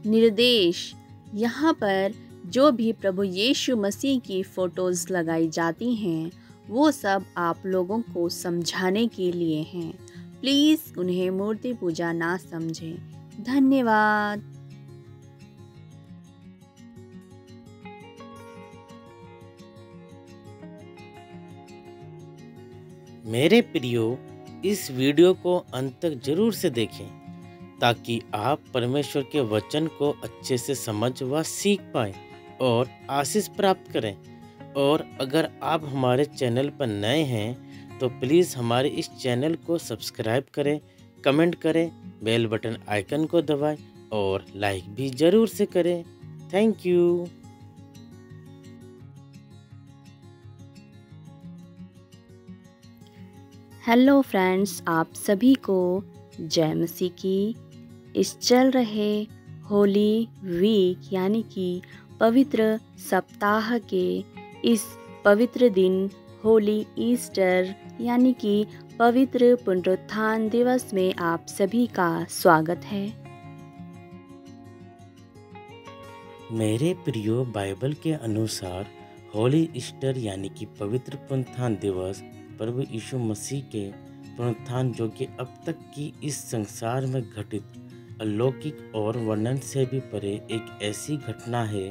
निर्देश। यहाँ पर जो भी प्रभु यीशु मसीह की फ़ोटोज़ लगाई जाती हैं वो सब आप लोगों को समझाने के लिए हैं। प्लीज़ उन्हें मूर्ति पूजा ना समझें। धन्यवाद। मेरे प्रियो, इस वीडियो को अंत तक जरूर से देखें ताकि आप परमेश्वर के वचन को अच्छे से समझ व सीख पाएं और आशीष प्राप्त करें। और अगर आप हमारे चैनल पर नए हैं तो प्लीज़ हमारे इस चैनल को सब्सक्राइब करें, कमेंट करें, बेल बटन आइकन को दबाएं और लाइक भी ज़रूर से करें। Thank you. हेलो फ्रेंड्स, आप सभी को जय मसीह की। इस चल रहे होली वीक यानी कि पवित्र सप्ताह के इस पवित्र दिन होली ईस्टर यानी कि पवित्र पुनरुत्थान दिवस में आप सभी का स्वागत है। मेरे प्रियो, बाइबल के अनुसार होली ईस्टर यानी कि पवित्र पुनरुत्थान दिवस प्रभु यीशु मसीह के पुनरुत्थान जो कि अब तक की इस संसार में घटित अलौकिक और वर्णन से भी परे एक ऐसी घटना है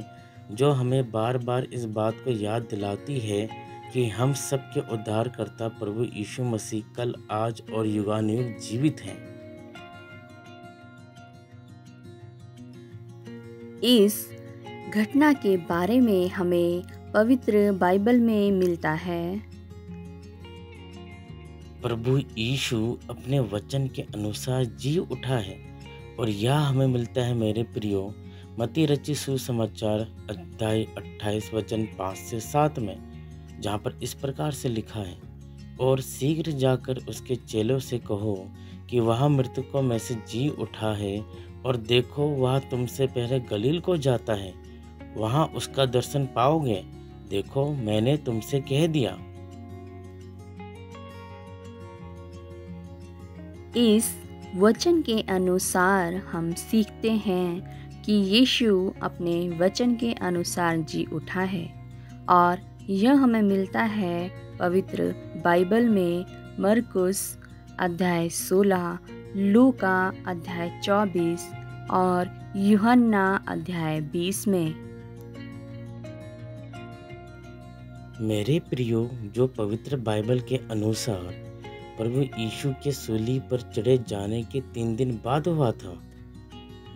जो हमें बार बार इस बात को याद दिलाती है कि हम सबके उद्धारकर्ता प्रभु यीशु मसीह कल, आज और युगानुयुग जीवित हैं। इस घटना के बारे में हमें पवित्र बाइबल में मिलता है। प्रभु यीशु अपने वचन के अनुसार जी उठा है और यह हमें मिलता है मेरे प्रियो मत्ती रचित सुसमाचार अध्याय 28 वचन 5 से 7 में, जहाँ पर इस प्रकार से लिखा है, और शीघ्र जाकर उसके चेलों से कहो कि वह मृतकों में से जी उठा है, और देखो वह तुमसे पहले गलील को जाता है, वहाँ उसका दर्शन पाओगे। देखो मैंने तुमसे कह दिया। इस वचन के अनुसार हम सीखते हैं कि यीशु अपने वचन के अनुसार जी उठा है, और यह हमें मिलता है पवित्र बाइबल में मरकुस अध्याय 16, लूका अध्याय 24 और यूहन्ना अध्याय 20 में। मेरे प्रियो, जो पवित्र बाइबल के अनुसार प्रभु यीशु के सूली पर चढ़े जाने के 3 दिन बाद हुआ था।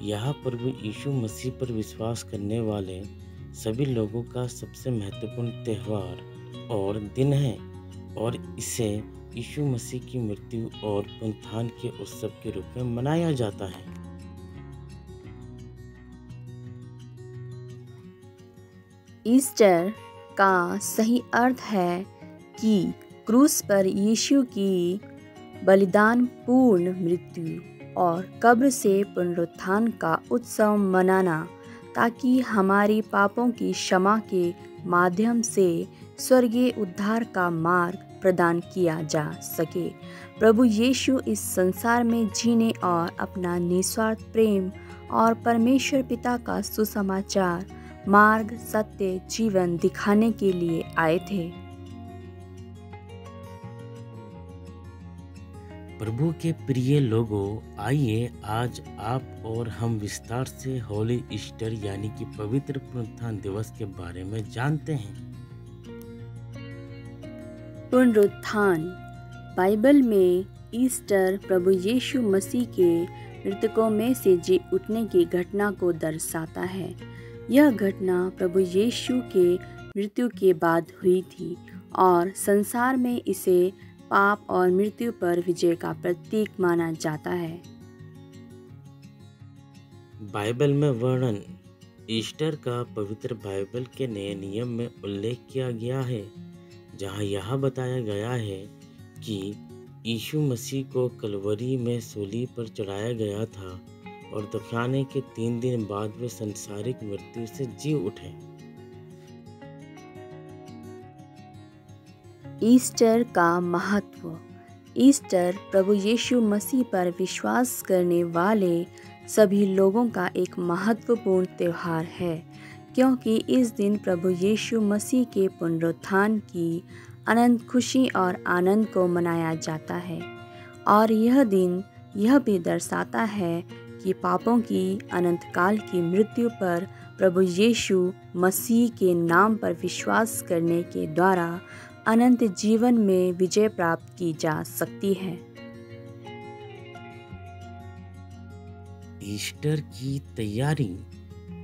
यह प्रभु यीशु मसीह पर विश्वास करने वाले सभी लोगों का सबसे महत्वपूर्ण त्यौहार और दिन है, और इसे यीशु मसीह की मृत्यु और पुनरुत्थान के उत्सव के रूप में मनाया जाता है। ईस्टर का सही अर्थ है कि क्रूस पर यीशु की बलिदान पूर्ण मृत्यु और कब्र से पुनरुत्थान का उत्सव मनाना, ताकि हमारी पापों की क्षमा के माध्यम से स्वर्गीय उद्धार का मार्ग प्रदान किया जा सके। प्रभु यीशु इस संसार में जीने और अपना निस्वार्थ प्रेम और परमेश्वर पिता का सुसमाचार मार्ग, सत्य, जीवन दिखाने के लिए आए थे। प्रभु के प्रिय लोगों, आइए आज आप और हम विस्तार से होली ईस्टर यानी कि पवित्र पुनरुत्थान दिवस के बारे में जानते हैं। पुनरुत्थान बाइबल में ईस्टर प्रभु यीशु मसीह के मृतकों में से जी उठने की घटना को दर्शाता है। यह घटना प्रभु यीशु के मृत्यु के बाद हुई थी और संसार में इसे पाप और मृत्यु पर विजय का प्रतीक माना जाता है। बाइबल में वर्णन ईस्टर का पवित्र बाइबल के नए नियम में उल्लेख किया गया है, जहां यह बताया गया है कि यीशु मसीह को कलवरी में सूली पर चढ़ाया गया था और दफनाने के 3 दिन बाद वे सांसारिक मृत्यु से जी उठे। ईस्टर का महत्व। ईस्टर प्रभु यीशु मसीह पर विश्वास करने वाले सभी लोगों का एक महत्वपूर्ण त्यौहार है, क्योंकि इस दिन प्रभु यीशु मसीह के पुनरुत्थान की अनंत खुशी और आनंद को मनाया जाता है। और यह दिन यह भी दर्शाता है कि पापों की अनंत काल की मृत्यु पर प्रभु यीशु मसीह के नाम पर विश्वास करने के द्वारा अनंत जीवन में विजय प्राप्त की जा सकती है। ईस्टर की तैयारी।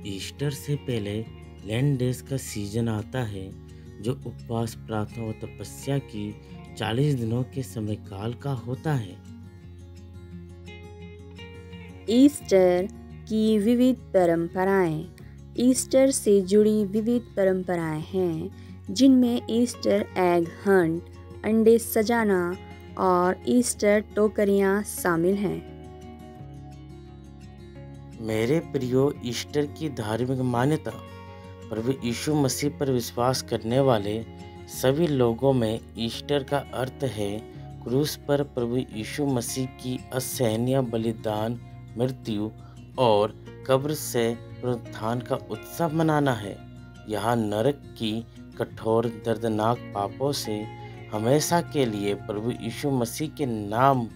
ईस्टर से पहले लैंड डेज का सीजन आता है, जो उपवास, प्रार्थना और तपस्या की 40 दिनों के समय काल का होता है। ईस्टर की विविध परंपराएं। ईस्टर से जुड़ी विविध परंपराएं हैं, जिनमें ईस्टर एग हंट, अंडे सजाना और ईस्टर टोकरियां शामिल हैं। मेरे प्रियो, ईस्टर की धार्मिक मान्यता। प्रभु यीशु मसीह पर विश्वास करने वाले सभी लोगों में ईस्टर का अर्थ है क्रूस पर प्रभु यीशु मसीह की असहनीय बलिदान, मृत्यु और कब्र से पुनरुत्थान का उत्सव मनाना है। यहाँ नरक की कठोर दर्दनाक पापों से हमेशा के लिए प्रभु यीशु मसीह के नाम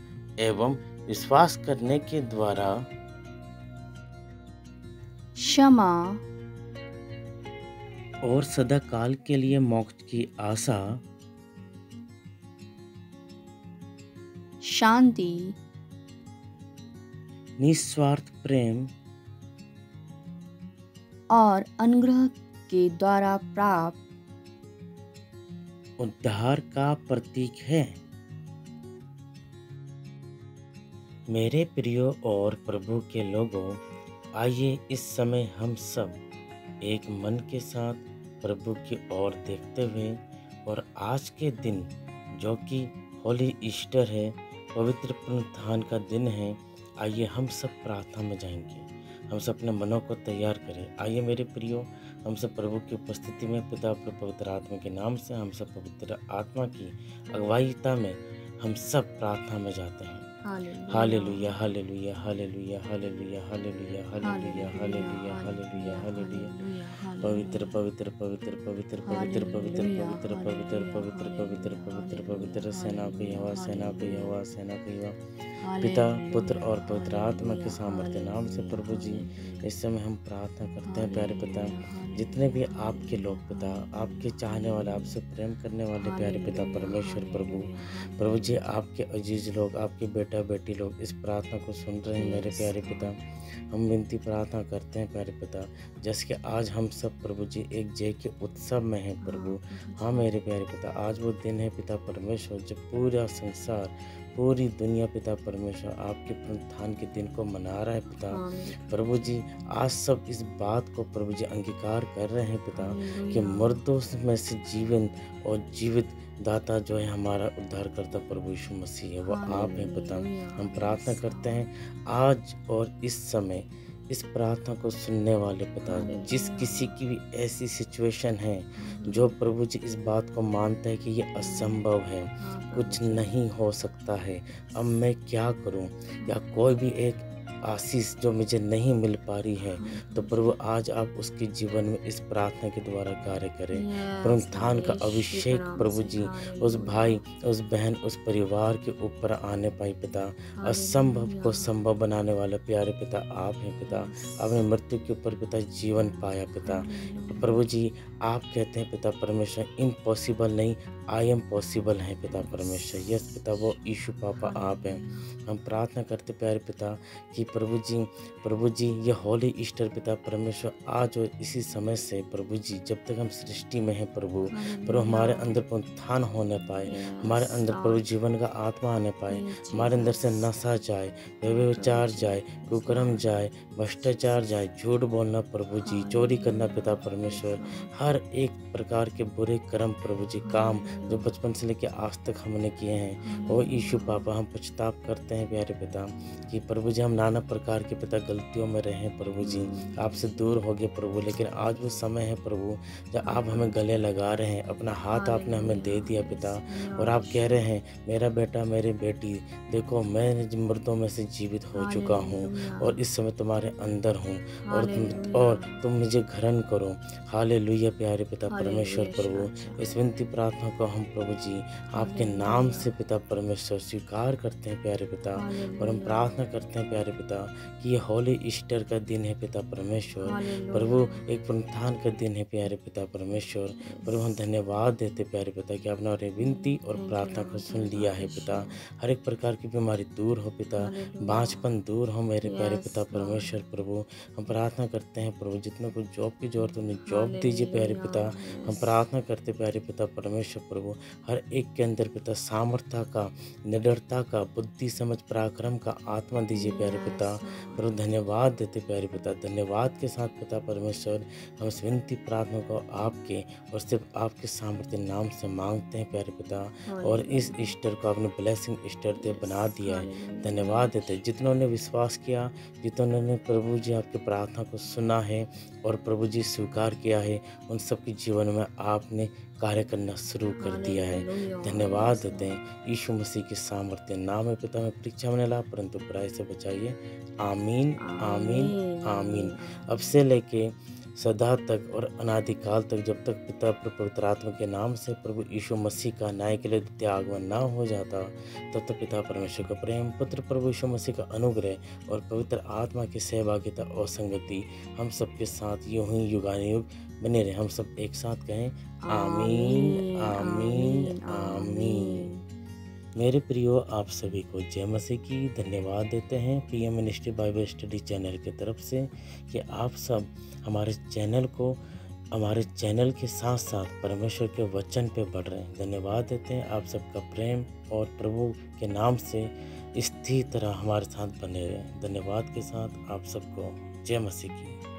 एवं विश्वास करने के द्वारा क्षमा और सदा काल के लिए मोक्ष की आशा, शांति, निस्वार्थ प्रेम और अनुग्रह के द्वारा प्राप्त उद्धार का प्रतीक है। मेरे प्रियो और प्रभु के लोगों, आइए इस समय हम सब एक मन के साथ प्रभु की ओर देखते हुए और आज के दिन, जो कि होली ईस्टर है, पवित्र पुनरुत्थान का दिन है, आइए हम सब प्रार्थना में जाएंगे। हम सब अपने मनों को तैयार करें। आइए मेरे प्रियो, हम सब प्रभु की उपस्थिति में पिता और पवित्र आत्मा के नाम से हम सब पवित्र आत्मा की अगुवाईता में हम सब प्रार्थना में जाते हैं। Hallelujah, hallelujah, hallelujah, hallelujah, hallelujah, hallelujah, hallelujah, hallelujah, hallelujah. पवित्र पवित्र पवित्र पवित्र पवित्र पवित्र पवित्र पवित्र पवित्र पवित्र पवित्र पवित्र सेना की यहोवा, सेना की यहोवा, सेना की यहोवा, पिता, पुत्र और पवित्र आत्मा के सामर्थ्य नाम से प्रभु जी, इस समय हम प्रार्थना करते हैं। प्यारे पिता, जितने भी आपके लोग पिता, आपके चाहने वाले, आपसे प्रेम करने वाले प्यारे पिता परमेश्वर प्रभु जी, आपके अजीज लोग, आपके बेटा बेटी लोग इस प्रार्थना को सुन रहे हैं। मेरे प्यारे पिता, हम विनती प्रार्थना करते हैं प्यारे पिता, जैसे कि आज हम सब प्रभु जी एक जय के उत्सव में हैं प्रभु। हाँ मेरे प्यारे पिता, आज वो दिन है पिता परमेश्वर, जब पूरा संसार, पूरी दुनिया पिता परमेश्वर आपके पुनरुत्थान के दिन को मना रहा है पिता। प्रभु जी, आज सब इस बात को प्रभु जी अंगीकार कर रहे हैं पिता कि मुर्दों में से जीवन और जीवित दाता जो है हमारा उद्धारकर्ता प्रभु यीशु मसीह है, वो आप हैं पिता। हम प्रार्थना करते हैं आज और इस समय इस प्रार्थना को सुनने वाले पिता, जिस किसी की भी ऐसी सिचुएशन है जो प्रभु जी इस बात को मानता है कि ये असंभव है, कुछ नहीं हो सकता है, अब मैं क्या करूं, या कोई भी एक आशीष जो मुझे नहीं मिल पा रही है, तो प्रभु आज आप उसके जीवन में इस प्रार्थना के द्वारा कार्य करें। पुनरुत्थान का अभिषेक प्रभु जी उस भाई, उस बहन, उस परिवार के ऊपर आने पाए पिता। असंभव को संभव बनाने वाला प्यारे पिता आप हैं पिता। आपने मृत्यु के ऊपर पिता जीवन पाया पिता। प्रभु जी, आप कहते हैं पिता परमेश्वर इम्पॉसिबल नहीं, आई एम पॉसिबल है पिता परमेश्वर। यस पिता, वो यीशु पापा आप हैं। हम प्रार्थना करते प्यारे पिता कि प्रभु जी ये होली ईस्टर पिता परमेश्वर आज और इसी समय से प्रभु जी, जब तक हम सृष्टि में हैं प्रभु हमारे अंदर पुनरुत्थान होने पाए, हमारे अंदर प्रभु जीवन का आत्मा आने पाए, हमारे अंदर से नशा जाए, व्यभिचार जाए, कुकर्म जाए, भ्रष्टाचार जाए, झूठ बोलना प्रभु जी, चोरी करना पिता परमेश्वर, हर एक प्रकार के बुरे कर्म प्रभु जी काम जो बचपन से लेकर आज तक हमने किए हैं। ओ यीशु पापा, हम पछतावा करते हैं प्यारे पिता कि प्रभु जी हम नाना प्रकार के पिता गलतियों में रहे प्रभु जी, आपसे दूर हो गए प्रभु। लेकिन आज वो समय है प्रभु जब आप हमें गले लगा रहे हैं, अपना हाथ आपने हमें दे दिया पिता, और आप कह रहे हैं मेरा बेटा मेरी बेटी देखो मैं मर्दों में से जीवित हो चुका हूँ और इस समय तुम्हारे अंदर हूँ, और तुम मुझे ग्रहण करो। हालेलुया प्यारे पिता परमेश्वर प्रभु, इस विनती प्रार्थना को हम प्रभु जी आपके नाम से पिता परमेश्वर स्वीकार करते हैं प्यारे पिता, और हम प्रार्थना करते हैं प्यारे पिता कि ये होली ईस्टर का दिन है पिता परमेश्वर प्रभु, एक पुनरुत्थान का दिन है प्यारे पिता परमेश्वर प्रभु। हम धन्यवाद देते प्यारे पिता कि आपने हमारी विनती और प्रार्थना को सुन लिया है पिता। हर एक प्रकार की बीमारी दूर हो पिता, बांझपन दूर हो मेरे प्यारे पिता परमेश्वर प्रभु। हम प्रार्थना करते हैं प्रभु जितनों को जॉब की जरूरत उन्हें जॉब दीजिए प्यारे पिता। हम प्रार्थना करते प्यारे पिता परमेश्वर प्रभु हर एक के अंदर पिता सामर्थ्य का, निडरता का, बुद्धि समझ पराक्रम का आत्मा दीजिए प्यारे पिता प्रभु। धन्यवाद देते प्यारे पिता, धन्यवाद के साथ पिता परमेश्वर हम इस विनती प्रार्थना को आपके और सिर्फ आपके सामर्थ्य नाम से मांगते हैं प्यारे पिता। और इस ईस्टर को आपने ब्लेसिंग ईस्टर डे बना दिया है, धन्यवाद देते। जितनों ने विश्वास किया, जितनों ने प्रभु जी आपकी प्रार्थना को सुना है और प्रभु जी स्वीकार किया है, उन सबके जीवन में आपने कार्य करना शुरू कर दिया है। धन्यवाद देते हैं यीशु मसीह के सामर्थ्य नाम में पिता में परीक्षा में ला, परंतु बुराई से बचाइए। आमीन आमीन आमीन। अब से लेके सदा तक और अनादिकाल तक, जब तक पिता पवित्र आत्मा के नाम से प्रभु यीशु मसीह का न्याय के लिए द्वितीय आगमन ना हो जाता, तब तक पिता परमेश्वर का प्रेम, पुत्र प्रभु यीशु मसीह का अनुग्रह और पवित्र आत्मा की सहभागिता और संगति हम सबके साथ यूं ही युगानुयुग बने रहे। हम सब एक साथ कहें आमीन आमीन आमीन। मेरे प्रियो, आप सभी को जय मसीह की धन्यवाद देते हैं PM ministry Bible study channel की तरफ से कि आप सब हमारे चैनल के साथ साथ परमेश्वर के वचन पे बढ़ रहे हैं। धन्यवाद देते हैं आप सबका प्रेम, और प्रभु के नाम से इसी तरह हमारे साथ बने रहें। धन्यवाद के साथ आप सबको जय मसीह की।